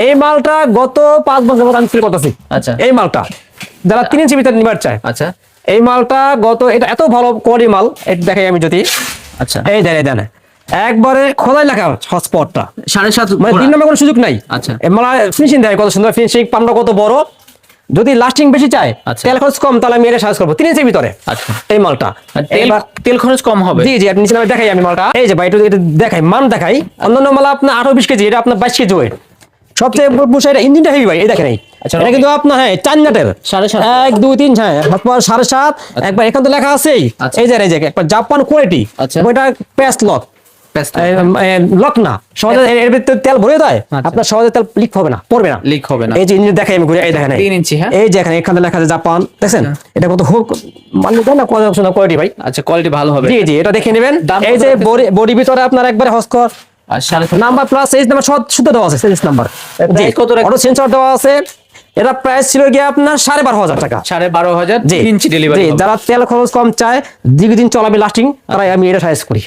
এই মালটা গত 5 বছর আমি সেল করতেছি। আচ্ছা, এই মালটা যারা 3 ইঞ্চি ভিতরে নিবার চায়, আচ্ছা এই মালটা গত এটা এত ভালো কোয়ালিটি মাল, এটা দেখাই আমি যদি। আচ্ছা, এই দেন একবারে খোদাই লেখা হটস্পটটা 7.5 মানে 3 নম্বর কোনো সুযোগ নাই। আচ্ছা, এই মাল ফিনিশিং দেয় কত সুন্দর, ফিনিশিং পামটা কত বড়। যদি লাস্টিং বেশি চায়, আচ্ছা। তেল খরচ কম, তাহলে আমি এটা সাজেস্ট করবো 3 ইঞ্চির ভিতরে। আচ্ছা, এই মালটা তেল খরচ কম হবে। জি আপনি নিচে নামে দেখাই আমি মালটা। এই যে ভাই এটা দেখাই, মান দেখাই। অন্যান্য মাল আপনার 18-20 কেজি, এটা আপনার 22 কেজি ওয়েট। সবচেয়ে বুঝা এটা ইঞ্জিনটা হেভি ভাই, এই দেখেন। আচ্ছা, এটা কিন্তু আপনার হ্যাঁ 4 নাটের 7.5 1 2 3 হ্যাঁ 7.5 একবার এখান তো লেখা আছেই। আচ্ছা। এই যে একবার জাপান কোয়ালিটি। আচ্ছা। ওইটা পেস্ট লক Best লক না, সহজে এর ভিতরে তেল ভরে দেয়, আচ্ছা। আপনার সহজে তেল লিক হবে না, পড়বে না। লিক হবে না। এই যে ইঞ্জিন দেখাই আমি ঘুরে, এই দেখেন 3 ইঞ্চি, হ্যাঁ। এই যে এখানে লেখা আছে জাপান, দেখছেন এটা কত হোক মানে না কত কোয়ালিটি ভাই। আচ্ছা, কোয়ালিটি ভালো হবে। জি এটা দেখে নেবেন। দাম এই কত যে রাখতেছেন? বডি ভিতরে আপনার একবারে হস্কর আর 7.5 নাম্বার প্লাস সাইজ নাম্বার শুদ্ধ দেওয়া আছে, সাইজ নাম্বার Price কত রাখছেন? অটো সেন্সর দেওয়া আছে। এটা প্রাইস ছিল গিয়ে আপনার 12,500 টাকা। 12,500 জি 3 ইঞ্চি ডেলিভারি। যারা তেল খরচ কম চায়, দীর্ঘদিন চলাবে লাস্টিং, তারাই আমি এটা সাজেস্ট করি।